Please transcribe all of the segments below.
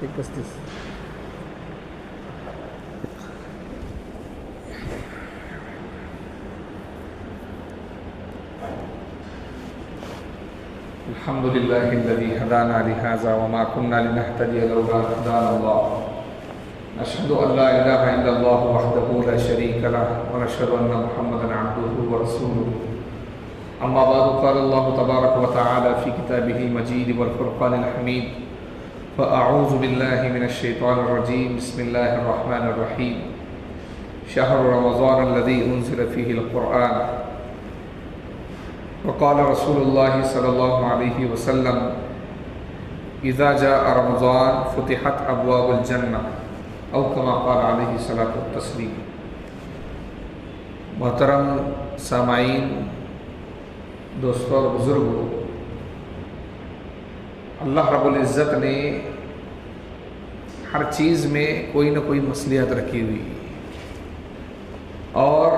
1:35 الحمد لله الذي هدانا لهذا وما كنا لنهتدي لولا أن هدانا الله نشهد أن لا إله إلا الله وحده لا شريك له ونشهد أن محمدا عبده ورسوله أما بعد قال الله تبارك وتعالى في كتابه المجيد والفرقان الحميد فأعوذ بالله من الشيطان الرجيم بسم الله الرحمن الرحيم شهر رمضان الذي أنزل فيه القرآن وقال رسول الله صلى الله عليه وسلم إذا جاء رمضان فتحت أبواب الجنة أو كما قال عليه الصلاة والتسليم. محترم سامعین، دوستوں اور بزرگوں، اللہ رب العزت نے ہر چیز میں کوئی نہ کوئی مصلحت رکھی ہوئی اور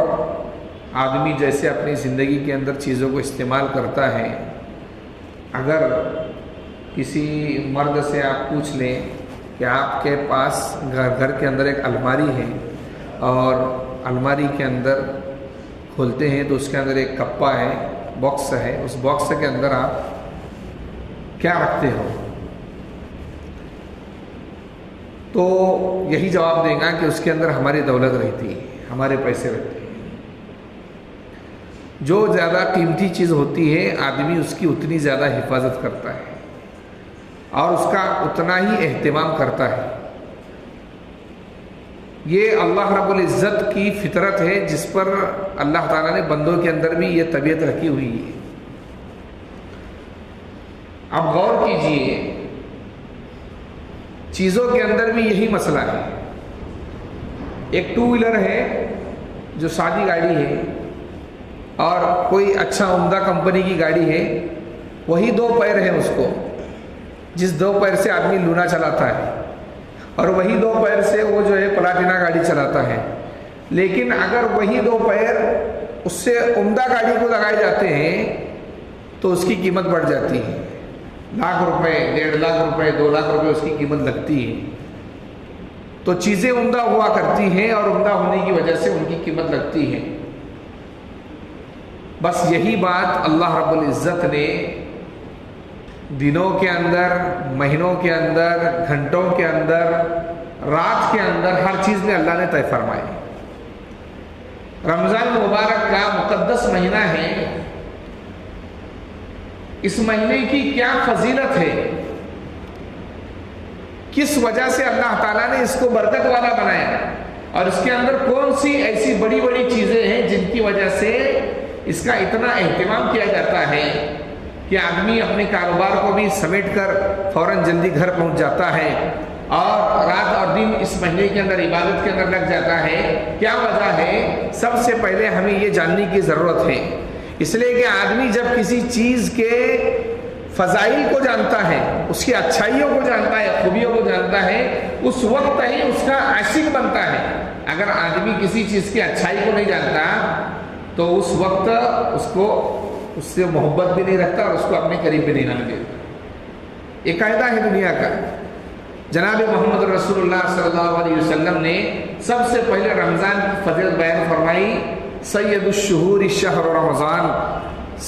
آدمی جیسے اپنی زندگی کے اندر چیزوں کو استعمال کرتا ہے، اگر کسی مرد سے آپ پوچھ لیں کہ آپ کے پاس گھر کے اندر ایک الماری ہے اور الماری کے اندر کھولتے ہیں تو اس کے اندر ایک کپا ہے، باکس ہے، اس باکس کے اندر آپ کیا رکھتے ہو؟ تو یہی جواب دیں گا کہ اس کے اندر ہماری دولت رہتی ہے، ہمارے پیسے رہتے ہیں۔ جو زیادہ قیمتی چیز ہوتی ہے آدمی اس کی اتنی زیادہ حفاظت کرتا ہے اور اس کا اتنا ہی اہتمام کرتا ہے۔ یہ اللہ رب العزت کی فطرت ہے جس پر اللہ تعالیٰ نے بندوں کے اندر بھی یہ طبیعت رکھی ہوئی ہے۔ اب غور کیجئے، چیزوں کے اندر بھی یہی مسئلہ ہے۔ ایک 2 ویلر ہے جو سادی گاڑی ہے اور کوئی اچھا عمدہ کمپنی کی گاڑی ہے، وہی 2 پیر ہیں اس کو، جس 2 پیر سے آدمی لونا چلاتا ہے، اور وہی 2 پیر سے وہ جو ہے پلاٹینا گاڑی چلاتا ہے۔ لیکن اگر وہی 2 پیر اس سے عمدہ گاڑی کو لگائے جاتے ہیں تو اس کی قیمت بڑھ جاتی ہے، لاکھ روپے، 1.5 لاکھ روپے، 2 لاکھ روپے اس کی قیمت لگتی ہے۔ تو چیزیں عمدہ ہوا کرتی ہیں اور عمدہ ہونے کی وجہ سے ان کی قیمت لگتی ہے۔ بس یہی بات اللہ رب العزت نے دنوں کے اندر، مہینوں کے اندر، گھنٹوں کے اندر، رات کے اندر، ہر چیز میں اللہ نے طے فرمائی۔ رمضان مبارک کا مقدس مہینہ ہے، اس مہینے کی کیا فضیلت ہے، کس وجہ سے اللہ تعالیٰ نے اس کو برکت والا بنایا، اور اس کے اندر کون سی ایسی بڑی بڑی چیزیں ہیں جن کی وجہ سے اس کا اتنا اہتمام کیا جاتا ہے کہ آدمی اپنے کاروبار کو بھی سمیٹ کر فوراً جلدی گھر پہنچ جاتا ہے اور رات اور دن اس مہینے کے اندر عبادت کے اندر لگ جاتا ہے۔ کیا وجہ ہے؟ سب سے پہلے ہمیں یہ جاننے کی ضرورت ہے، اس لیے کہ آدمی جب کسی چیز کے فضائل کو جانتا ہے، اس کی اچھائیوں کو جانتا ہے، خوبیوں کو جانتا ہے، اس وقت ہی اس کا عاشق بنتا ہے۔ اگر آدمی کسی چیز کی اچھائی کو نہیں جانتا تو اس وقت اس سے محبت بھی نہیں رکھتا اور اس کو اپنے قریب بھی نہیں آنے دیتا۔ یہ قاعدہ ہے دنیا کا۔ جناب محمد رسول اللہ صلی اللہ علیہ وسلم نے سب سے پہلے رمضان کی فضیلت بیان فرمائی۔ سید الشہور شہر رمضان،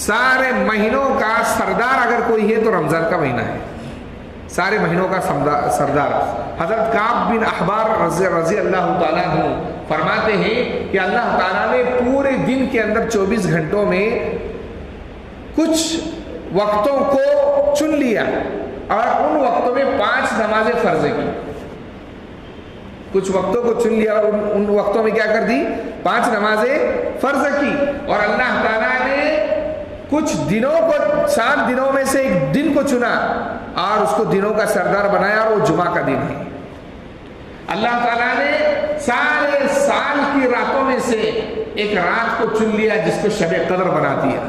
سارے مہینوں کا سردار اگر کوئی ہے تو رمضان کا مہینہ ہے، سارے مہینوں کا سردار۔ حضرت کعب بن احبار رضی اللہ تعالیٰ عنہ فرماتے ہیں کہ اللہ تعالیٰ نے پورے دن کے اندر 24 گھنٹوں میں کچھ وقتوں کو چن لیا اور ان وقتوں میں 5 نمازیں فرض کی۔ کچھ وقتوں کو چن لیا اور ان وقتوں میں کیا کر دی؟ 5 نمازیں فرض کی۔ اور اللہ تعالیٰ نے کچھ دنوں کو، 7 دنوں میں سے ایک دن کو چنا اور اس کو دنوں کا سردار بنایا، اور وہ جمعہ کا دن ہے۔ اللہ تعالیٰ نے سارے سال کی راتوں میں سے ایک رات کو چن لیا جس کو شب قدر بنا دیا۔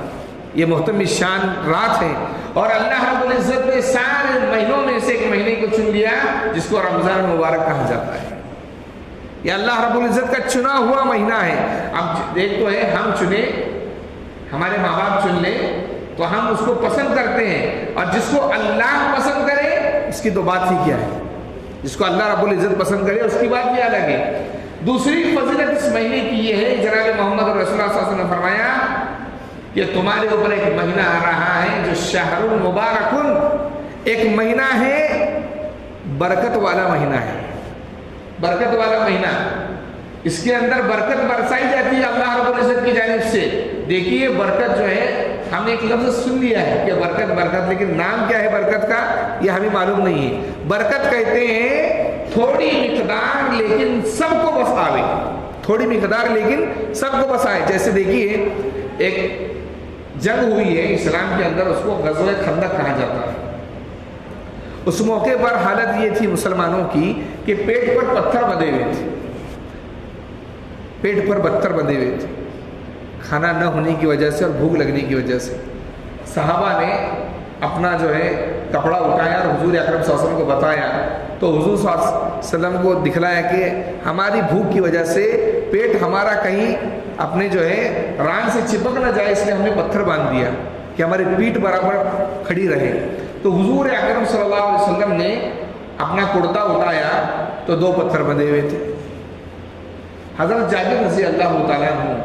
یہ محترم شان رات ہے، اور اللہ رب العزت نے سارے مہینوں میں سے ایک مہینے کو چن لیا جس کو رمضان مبارک کہا جاتا ہے۔ یہ اللہ رب العزت کا چنا ہوا مہینہ ہے۔ اب دیکھ تو ہے، ہم چنے، ہمارے ماں باپ چن لیں، تو ہم اس کو پسند کرتے ہیں، اور جس کو اللہ پسند کرے اس کی تو بات ہی کیا ہے، جس کو اللہ رب العزت پسند کرے اس کی بات ہی الگ ہے۔ دوسری فضیلت اس مہینے کی یہ ہے، جناب محمد رسول اللہ صلی اللہ علیہ وسلم نے فرمایا کہ تمہارے اوپر ایک مہینہ آ رہا ہے جو شہر المبارک، ایک مہینہ ہے برکت والا مہینہ ہے، برکت والا مہینہ، اس کے اندر برکت برسائی جاتی ہے اللہ رب العزت کی جانب سے۔ دیکھیے برکت جو ہے، ہم نے ایک لفظ سن لیا ہے کہ برکت برکت، لیکن نام کیا ہے برکت کا یہ ہمیں معلوم نہیں ہے۔ برکت کہتے ہیں تھوڑی مقدار لیکن سب کو بس آوے، تھوڑی مقدار لیکن سب کو بس آئے۔ جیسے دیکھیے ایک جنگ ہوئی ہے اسلام کے اندر، اس کو غزوہ خندق کہا جاتا ہے۔ اس موقع پر حالت یہ تھی مسلمانوں کی کہ پیٹ پر پتھر بندھے ہوئے تھے، پیٹ پر پتھر بندھے ہوئے تھے، کھانا نہ ہونے کی وجہ سے اور بھوک لگنے کی وجہ سے۔ صحابہ نے اپنا جو ہے کپڑا اٹھایا اور حضور اکرم صلی اللہ علیہ وسلم کو بتایا، تو حضور صلی اللہ علیہ وسلم کو دکھلایا کہ ہماری بھوک کی وجہ سے پیٹ ہمارا کہیں اپنے جو ہے ران سے چپک نہ جائے، اس لیے ہم نے پتھر باندھ دیا کہ ہماری پیٹ برابر کھڑی رہے۔ تو حضور اکرم صلی اللہ علیہ وسلم نے اپنا کرتا اٹھایا تو 2 پتھر بندھے ہوئے تھے۔ حضرت جابر رضی اللہ تعالیٰ عنہ،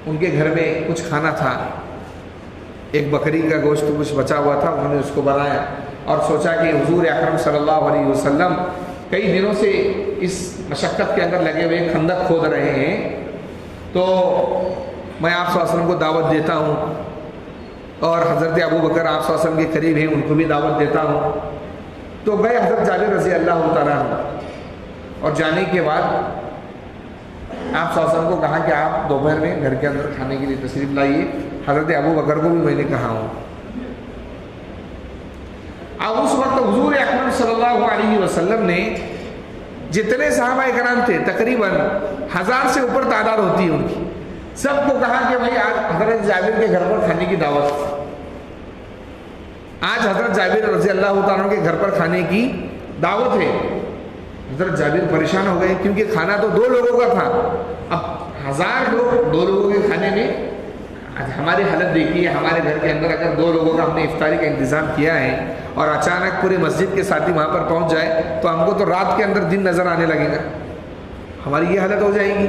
ان کے گھر میں کچھ کھانا تھا، ایک بکری کا گوشت کچھ بچا ہوا تھا، انہوں نے اس کو بنایا اور سوچا کہ حضور اکرم صلی اللہ علیہ وسلم کئی دنوں سے اس مشقت کے اندر لگے ہوئے خندق کھود رہے ہیں، تو میں آپ صلی اللہ علیہ وسلم کو دعوت دیتا ہوں، اور حضرت ابو بکر آپ صلی اللہ علیہ وسلم کے قریب ہیں، ان کو بھی دعوت دیتا ہوں۔ تو گئے حضرت جابر رضی اللہ تعالیٰ عنہ، اور جانے کے بعد آپ صلی اللہ علیہ وسلم کو کہا کہ آپ دوپہر میں گھر کے اندر کھانے کے لیے تشریف لائیے۔ حضرت ابو بکر کو بھی میں نے کہا ہوں۔ اب اس وقت حضور اکرم صلی اللہ علیہ وسلم نے جتنے صحابہ کرام تھے تقریباً 1000 سے اوپر تعداد ہوتی ہے ان کی، سب کو کہا کہ بھائی آج حضرت جابر کے گھر پر کھانے کی دعوت، آج حضرت جابر رضی اللہ تعالیٰ کے گھر پر کھانے کی دعوت ہے۔ حضرت جابر پریشان ہو گئے کیونکہ کھانا تو 2 لوگوں کا تھا، اب 1000 لوگ 2 لوگوں کے کھانے میں، ہماری حالت دیکھیے، ہمارے گھر کے اندر اگر 2 لوگوں کا ہم نے افطاری کا انتظام کیا ہے اور اچانک پورے مسجد کے ساتھی وہاں پر پہنچ جائے تو ہم کو تو رات کے اندر دن نظر آنے لگے گا، ہماری یہ حالت ہو جائے گی۔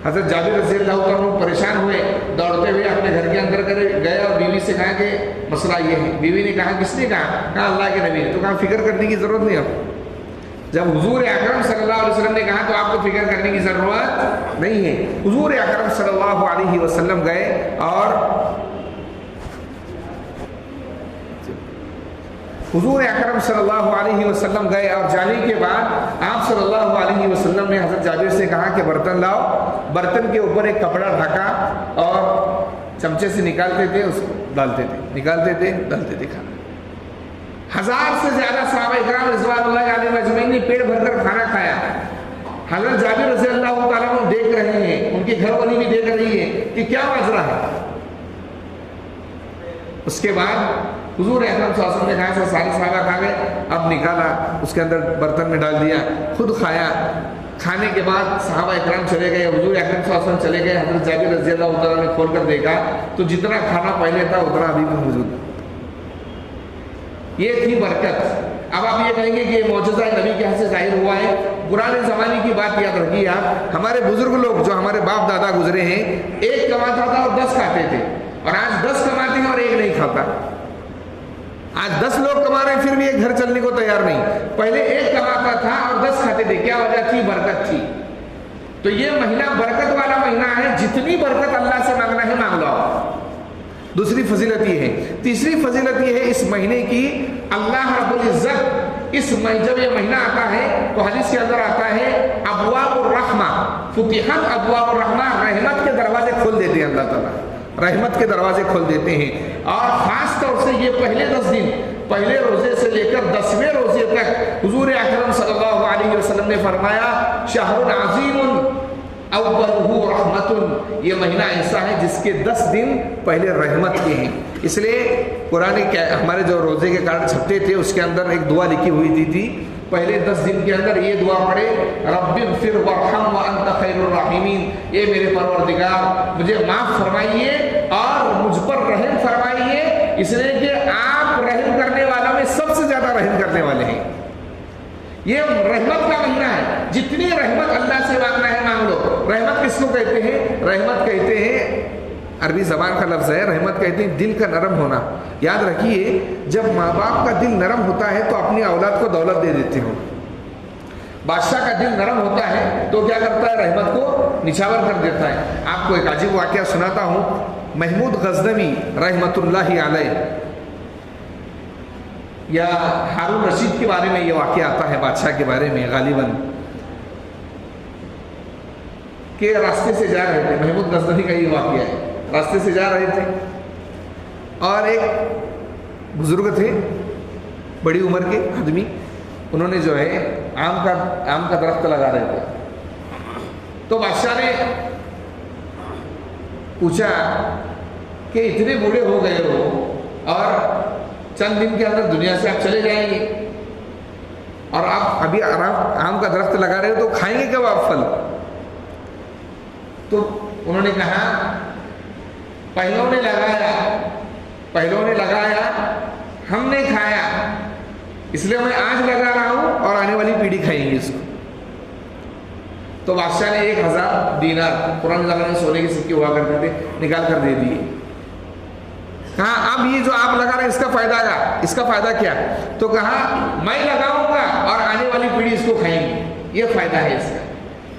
حضرت جابر رضی اللہ عنہ پریشان ہوئے، دوڑتے ہوئے اپنے گھر کے اندر گئے اور بیوی سے کہا کہ مسئلہ یہ ہے۔ بیوی نے کہا کس نے کہا اللہ کے نبی نے، تو کہا فکر کرنے کی ضرورت نہیں اب۔ جب حضور اکرم صلی اللہ علیہ وسلم نے کہا تو آپ کو فکر کرنے کی ضرورت نہیں ہے۔ حضور اکرم صلی اللہ علیہ وسلم گئے اور جانے کے بعد آپ صلی اللہ علیہ وسلم نے حضرت جابر سے کہا کہ برتن لاؤ، برتن کے اوپر ایک کپڑا ڈھکا اور چمچے سے نکالتے تھے، اس کو ڈالتے تھے، نکالتے تھے، ڈالتے تھے کھانا۔ 1000 سے زیادہ صحابہ اکرام رضوان اللہ علیہ اجمعین نے پیٹ بھر کر کھانا کھایا۔ حضرت جابر رضی اللہ تعالیٰ عنہ دیکھ رہے ہیں، ان کی گھر والی بھی دیکھ رہی ہے کہ کیا ماجرا ہے۔ اس کے بعد حضور اکرم صلی اللہ علیہ وسلم نے کہا سارے صحابہ کھا گئے، اب نکالا، اس کے اندر برتن میں ڈال دیا، خود کھایا۔ کھانے کے بعد صحابہ اکرام چلے گئے، حضور اکرم صلی اللہ علیہ وسلم چلے گئے۔ حضرت جابر رضی اللہ تعالیٰ نے کھول کر دیکھا تو جتنا کھانا پہلے تھا اتنا ابھی بھی موجود ہے۔ یہ تھی برکت۔ اب آپ یہ کہیں گے کہ یہ معجزہ نبی کے ہاتھ سے ظاہر ہوا ہے، پرانے زمانے کی بات یاد رکھیے آپ، ہمارے بزرگ لوگ جو ہمارے باپ دادا گزرے ہیں، 1 کماتا تھا اور 10 کھاتے تھے، اور آج 10 کماتے ہیں اور 1 نہیں کھاتا۔ آج 10 لوگ کما رہے ہیں پھر بھی ایک گھر چلنے کو تیار نہیں، پہلے 1 کماتا تھا اور 10 کھاتے تھے۔ کیا وجہ تھی؟ برکت تھی۔ تو یہ مہینہ برکت والا مہینہ ہے، جتنی برکت اللہ سے مانگنا ہے مانگ لو۔ دوسری فضیلت یہ ہے۔ تیسری فضیلت یہ ہے اس مہینے کی، اللہ رب العزت جب یہ مہینہ آتا ہے تو حدیث کے اندر آتا ہے ابواب الرحمہ، فتحت ابواب الرحمہ، رحمت کے دروازے کھول دیتے ہیں اللہ تعالیٰ، رحمت کے دروازے کھول دیتے ہیں۔ اور خاص طور سے یہ پہلے 10 دن، پہلے روزے سے لے کر 10ویں روزے تک حضور اکرم صلی اللہ علیہ وسلم نے فرمایا شہر عظیم اولہ رحمت، یہ مہینہ ایسا ہے جس کے 10 دن پہلے رحمت کے ہیں۔ اس لیے قرآن ہمارے جو روزے کے کارڈ چھپتے تھے اس کے اندر ایک دعا لکھی ہوئی تھی پہلے 10 دن کے اندر یہ دعا پڑھے، رب اغفر وارحم وانت خیر الراحمین، اے میرے پروردگار مجھے معاف فرمائیے اور مجھ پر رحم فرمائیے، اس لیے کہ آپ رحم کرنے والوں میں سب سے زیادہ رحم کرنے والے ہیں۔ یہ رحمت کا مہینہ ہے، جتنی رحمت اللہ سے مانگنا ہے مانگ لو۔ رحمت کس کو کہتے ہیں؟ رحمت کہتے ہیں، عربی زبان کا لفظ ہے، رحمت کہتے ہیں دل کا نرم ہونا۔ یاد رکھیے، جب ماں باپ کا دل نرم ہوتا ہے تو اپنی اولاد کو دولت دے دیتے ہو۔ بادشاہ کا دل نرم ہوتا ہے تو کیا کرتا ہے؟ رحمت کو نچھاور کر دیتا ہے۔ آپ کو ایک عجیب واقعہ سناتا ہوں۔ محمود غزنوی رحمت اللہ علیہ یا ہارون رشید کے بارے میں یہ واقعہ آتا ہے، بادشاہ کے بارے میں غالباً، کہ راستے سے جا رہے تھے۔ محمود غزنوی کا یہ واقعہ ہے، راستے سے جا رہے تھے اور ایک بزرگ تھے، بڑی عمر کے آدمی، انہوں نے جو ہے آم کا درخت لگا رہے تھے۔ تو بادشاہ نے پوچھا کہ اتنے بوڑھے ہو گئے ہو اور چند دن کے اندر دنیا سے آپ چلے جائیں گے، اور آپ ابھی آم کا درخت لگا رہے ہو تو کھائیں گے کب آپ پھل؟ تو انہوں نے کہا پہلوں نے لگایا، ہم نے کھایا، اس لیے میں آج لگا رہا ہوں اور آنے والی پیڑھی کھائیں گی اس کو۔ تو بادشاہ نے 1000 دینار، پرانے زمانے میں سونے کے سکے ہوا کرتے تھے، نکال کر دے دیے۔ کہا اب یہ جو آپ لگا رہے ہیں اس کا فائدہ کیا؟ اس کا فائدہ کیا؟ تو کہا میں لگاؤں گا اور آنے والی پیڑھی اس کو کھائیں گی، یہ فائدہ ہے اس کا۔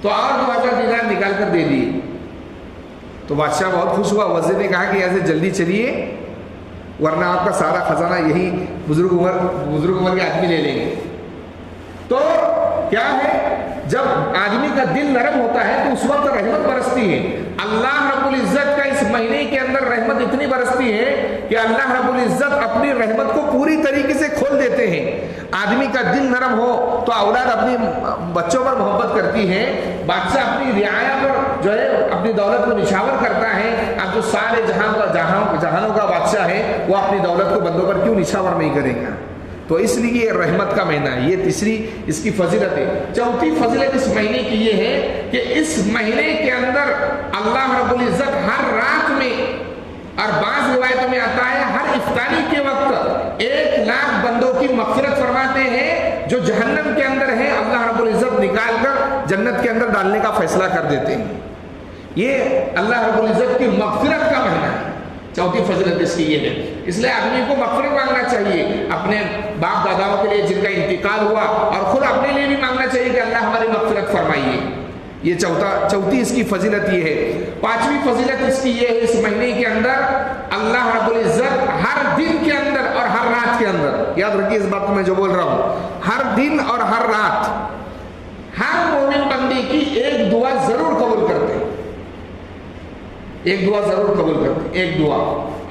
تو اور 2000 دینار نکال کر دے دیے۔ تو بادشاہ بہت خوش ہوا۔ وزیر نے کہا کہ ایسے جلدی چلیے ورنہ آپ کا سارا خزانہ یہی بزرگ عمر کے آدمی لے لیں گے۔ تو کیا ہے، جب آدمی کا دل نرم ہوتا ہے تو اس وقت رحمت برستی ہے۔ اللہ رب العزت کا اس مہینے کے اندر رحمت اتنی برستی ہے کہ اللہ رب العزت اپنی رحمت کو پوری طریقے سے کھول دیتے ہیں۔ آدمی کا دل نرم ہو تو اولاد اپنی بچوں پر محبت کرتی ہے، بادشاہ اپنی رعایا پر جو ہے اپنی دولت کو نچھاور کرتا ہے۔ اب جو سارے جہانوں کا بادشاہ ہے وہ اپنی دولت کو بندوں پر کیوں نچھاور نہیں کرے گا؟ تو اس لیے یہ رحمت کا مہینہ ہے۔ یہ تیسری اس کی فضیلت ہے۔ چوتھی فضیلت اس مہینے کی یہ ہے کہ اس مہینے کے اندر اللہ رب العزت ہر رات میں، اور بعض روایتوں میں آتا ہے ہر افطاری کے وقت 1,00,000 بندوں کی مغفرت فرماتے ہیں جو جہنم کے اندر ہیں، اللہ رب العزت نکال کر جنت کے اندر ڈالنے کا فیصلہ کر دیتے ہیں۔ یہ اللہ رب العزت کی مغفرت کا مہینہ ہے۔ چوتھی فضیلت اس کی یہ ہے۔ اس لیے آدمی کو مغفرت مانگنا چاہیے اپنے باپ داداؤں کے لیے جن کا انتقال ہوا، اور خود اپنے لیے بھی مانگنا چاہیے کہ اللہ ہماری مغفرت فرمائیے۔ یہ چوتھی اس کی فضیلت یہ ہے۔ پانچویں فضیلت اس کی یہ ہے، اس مہینے کے اندر اللہ رب العزت ہر دن کے اندر اور ہر رات کے اندر، یاد رکھیے اس بات کو میں جو بول رہا ہوں، ہر دن اور ہر رات ہر مومن بندے کی ایک دعا ضرور قبول کرتے ہیں، ایک دعا ضرور قبول کرتے، ایک دعا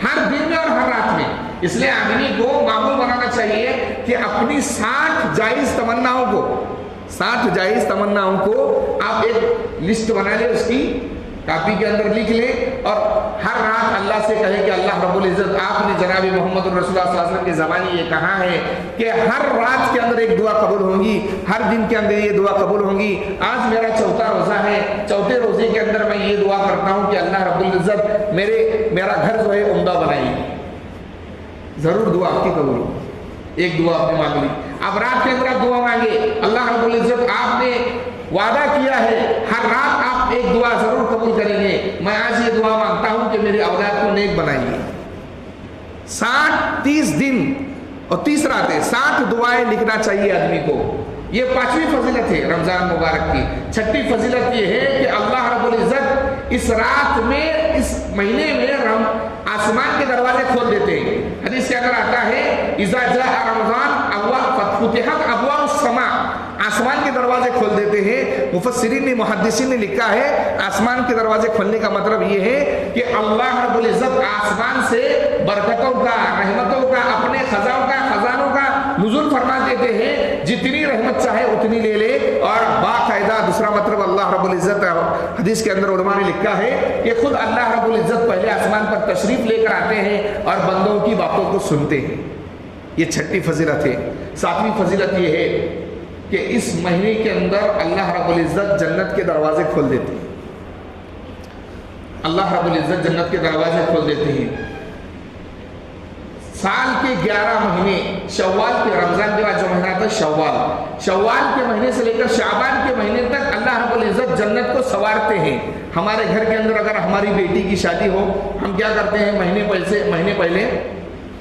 ہر دن میں اور ہر رات میں۔ اس لیے آدمی کو معمول بنانا چاہیے کہ اپنی 60 جائز تمناؤں کو آپ ایک لسٹ بنا لیں، اس کی کاپی کے اندر لکھ لیں، اور ہر رات اللہ سے کہے کہ اللہ رب العزت آپ نے جناب محمد رسول اللہ صلی اللہ علیہ وسلم کی زبانی یہ کہا ہے کہ ہر رات کے اندر ایک دعا قبول ہوگی، ہر دن کے اندر یہ دعا قبول ہوگی۔ آج میرا چوتھا روزہ ہے، چوتھے روزے کے اندر میں یہ دعا کرتا ہوں کہ اللہ رب العزت میرا گھر جو ہے عمدہ بنائیے۔ ضرور دعا آپ کی قبول ہو۔ ایک دعا آپ نے مانگ لی، اب رات کے اندر آپ دعا مانگے، اللہ رب العزت آپ نے وعدہ کیا ہے ہر رات آپ ایک دعا ضرور قبول کریں گے۔ میں آج یہ دعا مانگتا ہوں کہ میری اولاد کو نیک بنائیے۔ 30 دن اور 30 راتیں 60 دعائیں لکھنا چاہیے آدمی کو۔ یہ پانچویں فضیلت ہے رمضان مبارک کی۔ چھٹی فضیلت یہ ہے کہ اللہ رب العزت اس رات میں، اس مہینے میں آسمان کے دروازے کھول دیتے ہیں۔ حدیث کے اندر آتا ہے اذا جاء رمضان فتحت ابواب السماء، آسمان کے دروازے کھول دیتے ہیں۔ مفسرین نے، محدثین نے لکھا ہے آسمان کے دروازے کھولنے کا مطلب یہ ہے کہ اللہ رب العزت آسمان سے برکتوں کا، رحمتوں کا، اپنے خزانوں کا نزول فرما دیتے ہیں، جتنی رحمت چاہے اتنی لے لے۔ اور باقاعدہ دوسرا مطلب اللہ رب العزت، حدیث کے اندر علماء نے لکھا ہے کہ خود اللہ رب العزت پہلے آسمان پر تشریف لے کر آتے ہیں اور بندوں کی باتوں کو سنتے ہیں۔ یہ چھٹی فضیلت ہے۔ ساتویں فضیلت یہ ہے کہ اس مہینے کے اندر اللہ رب العزت جنت کے دروازے کھول دیتے ہیں۔ اللہ رب العزت جنت کے دروازے کھول دیتے ہیں. سال کے 11 مہینے شوال کے، رمضان کے بعد جو مہینہ تھا شوال کے مہینے سے لے کر شعبان کے مہینے تک اللہ رب العزت جنت کو سنوارتے ہیں. ہمارے گھر کے اندر اگر ہماری بیٹی کی شادی ہو، ہم کیا کرتے ہیں؟ مہینے پہلے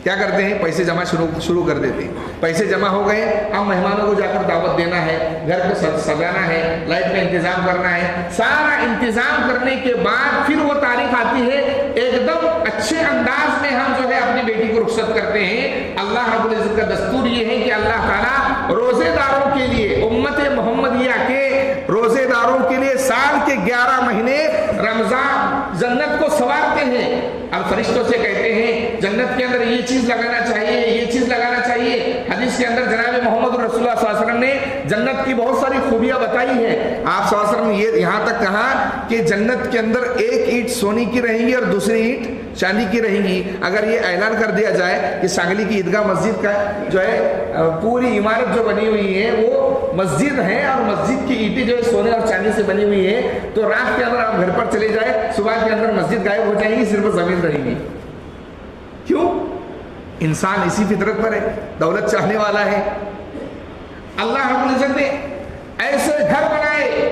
کیا کرتے ہیں؟ پیسے جمع شروع کر دیتے ہیں. پیسے جمع ہو گئے، اب مہمانوں کو جا کر دعوت دینا ہے، گھر کو سجانا ہے، لائٹ کا انتظام کرنا ہے. سارا انتظام کرنے کے بعد پھر وہ تاریخ آتی ہے، ایک دم اچھے انداز میں ہم جو ہے اپنی بیٹی کو رخصت کرتے ہیں. اللہ رب العزت کا دستور یہ ہے کہ اللہ تعالیٰ روزے داروں کے لیے، امت محمدیہ کے روزے داروں کے لیے سال کے 11 مہینے رمضان جنت کو سنوارتے ہیں. اب فرشتوں سے کہتے ہیں جنت کے اندر یہ چیز لگانا چاہیے، یہ چیز لگانا چاہیے. حدیث کے اندر جناب محمد رسول اللہ صلی اللہ علیہ وسلم نے جنت کی بہت ساری خوبیاں بتائی ہیں. آپ صلی اللہ علیہ وسلم نے یہ یہاں تک کہا کہ جنت کے اندر ایک اینٹ سونے کی رہیں گی اور دوسری اینٹ چاندی کی رہیں گی. اگر یہ اعلان کر دیا جائے کہ سانگلی کی عیدگاہ مسجد کا جو ہے پوری عمارت جو بنی ہوئی ہے وہ مسجد ہے اور مسجد کی اینٹیں جو ہے سونے اور چاندی سے بنی ہوئی ہے، تو رات کے اندر آپ گھر پر چلے جائے، صبح کے اندر مسجد غائب ہو جائے گی، صرف زمین رہے گی. کیوں؟ انسان اسی فطرت پر ہے، دولت چاہنے والا ہے. اللہ رب العزت نے ایسے گھر بنائے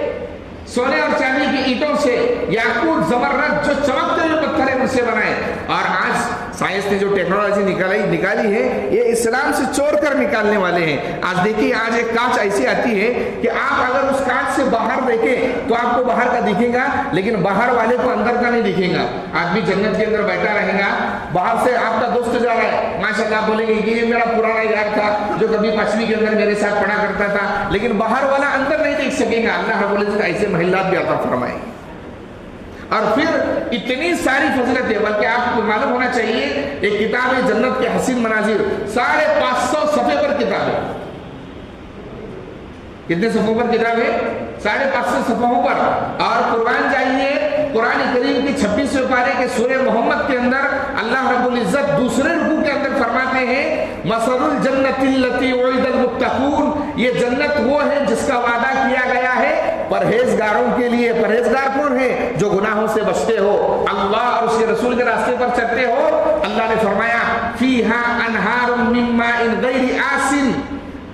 سونے اور چاندی کی اینٹوں سے، یاقوت زمرد جو چمکتے ہوئے پتھر ہیں ان سے بنائے. اور آج سائنس نے جو ٹیکنالوجی نکالی ہے یہ اسلام سے چور کر نکالنے والے ہیں. آج دیکھیے، آج ایک کانچ ایسی آتی ہے کہ آپ اگر اس کانچ سے باہر دیکھیں تو آپ کو باہر کا دکھے گا، لیکن باہر والے کو اندر کا نہیں دکھے گا. آدمی جنت کے اندر بیٹھا رہے گا، باہر سے آپ کا دوست جا رہا ہے، ماشاءاللہ آپ بولیں گے کہ یہ میرا پرانا یار تھا جو کبھی 5ویں کے اندر میرے ساتھ پڑھا کرتا تھا، لیکن باہر والا اندر نہیں دیکھ سکے گا. اللہ رب العزت ایسے محلات بھی عطا فرمائے. اور پھر اتنی ساری فضیلتیں، بلکہ آپ کو معلوم ہونا چاہیے ایک کتاب ہے جنت کے حسین مناظر، 550 صفحے پر کتاب ہے. کتنے صفحوں پر کتاب ہے؟ 550 صفحوں پر. اور قرآن جائیے، قرآن کریم کی 26ویں پارے کے سورہ محمد کے اندر اللہ رب العزت دوسرے رکوع کے اندر فرماتے ہیں مثل الجنت التي وعد المتقون، یہ جنت وہ ہے جس کا وعدہ کیا گیا ہے پرہیزگاروں کے لیے. پرہیزگار کون ہے؟ جو گناہوں سے بچتے ہو، اللہ اور اس کے رسول کے راستے پر چلتے ہو. اللہ نے فرمایا فیہا انہار من ماء غیر آسن،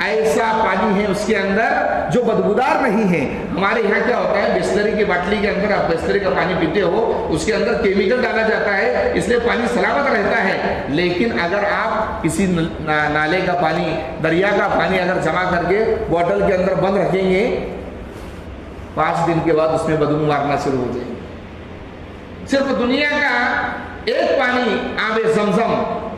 ایسا پانی ہے اس کے اندر جو بدبودار نہیں ہے. ہمارے یہاں کیا ہوتا ہے، بسلری کی باٹلی کے اندر آپ بسلری کا پانی پیتے ہو، اس کے اندر کیمیکل ڈالا جاتا ہے، اس لیے پانی سلامت رہتا ہے. لیکن اگر آپ کسی نالے کا پانی، دریا کا پانی اگر جمع کر کے بوتل کے اندر بند رکھیں گے، 5 دن کے بعد اس میں بدبو مارنا شروع ہو جائے گی. صرف دنیا کا ایک پانی آب زمزم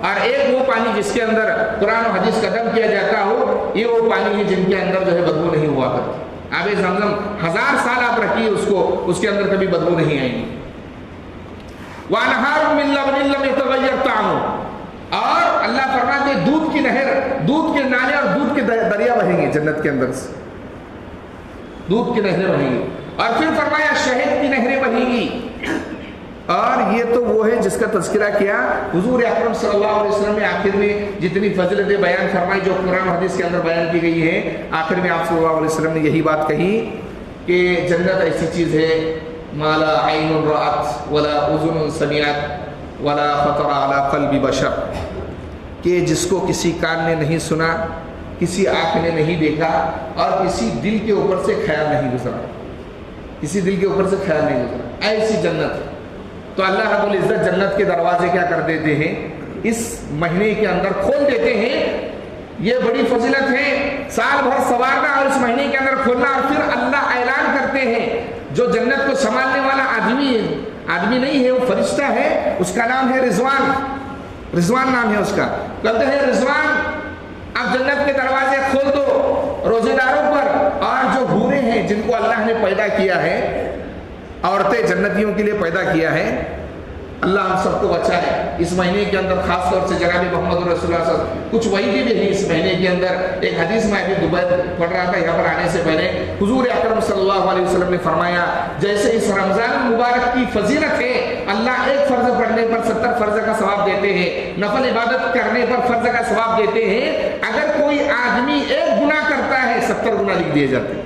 اور ایک وہ پانی جس کے اندر قرآن و حدیث کا دم کیا جاتا ہو، یہ وہ پانی ہے جن کے اندر جو ہے بدبو نہیں ہوا کرتی. آب زمزم 1000 سال آپ رکھیے اس کو، اس کے اندر کبھی بدبو نہیں آئے گی. وَأَنْهَارٌ مِّن لَبَنٍ لَّمْ يَتَغَيَّرْ طَعْمُهُ، اور اللہ فرماتے ہیں دودھ کی نہر، دودھ کے نالے اور دودھ کے دریا بہیں گے جنت کے اندر سے، دودھ کی نہریں بہیں گی. اور پھر فرمایا شہد کی نہریں بہیں گی. اور یہ تو وہ ہے جس کا تذکرہ کیا حضور اکرم صلی اللہ علیہ وسلم نے آخر میں جتنی فضیلتیں بیان فرمائی جو قرآن و حدیث کے اندر بیان کی گئی ہے. آخر میں آپ صلی اللہ علیہ وسلم نے یہی بات کہی کہ جنت ایسی چیز ہے ما لا عین رأت ولا اذن سمعت ولا خطر علی قلب بشر، کہ جس کو کسی کان نے نہیں سنا، کسی آنکھ نے نہیں دیکھا اور کسی دل کے اوپر سے خیال نہیں گزرا، کسی دل کے اوپر سے خیال نہیں گزرا. ایسی جنت. تو اللہ رب العزت جنت کے دروازے کیا کر دیتے ہیں، اس مہینے کے اندر کھول دیتے ہیں. یہ بڑی فضیلت ہے، سال بھر سوارنا اور اس مہینے کے اندر کھولنا. اور پھر اللہ اعلان کرتے ہیں جو جنت کو سنبھالنے والا آدمی نہیں ہے، وہ فرشتہ ہے، اس کا نام ہے رضوان. رضوان نام ہے اس کا. کہتے ہیں رضوان اب جنت کے دروازے کھول دو روزے داروں پر. اور جو حوریں ہیں جن کو اللہ نے پیدا کیا ہے، عورتیں جنتیوں کے لیے پیدا کیا ہے، اللہ ہم سب کو بچائے. اس مہینے کے اندر خاص طور سے جناب محمد رسول اللہ صلی اللہ علیہ وسلم کچھ وعیدیں بھی ہیں اس مہینے کے اندر. ایک حدیث میں ابھی دبئی پڑھ رہا تھا یہاں پر آنے سے پہلے، حضور اکرم صلی اللہ علیہ وسلم نے فرمایا جیسے اس رمضان مبارک کی فضیلت ہے، اللہ ایک فرض پڑھنے پر 70 فرض کا ثواب دیتے ہیں، نفل عبادت کرنے پر فرض کا ثواب دیتے ہیں. اگر کوئی آدمی ایک گناہ کرتا ہے 70 گناہ لکھ دیے جاتے ہیں.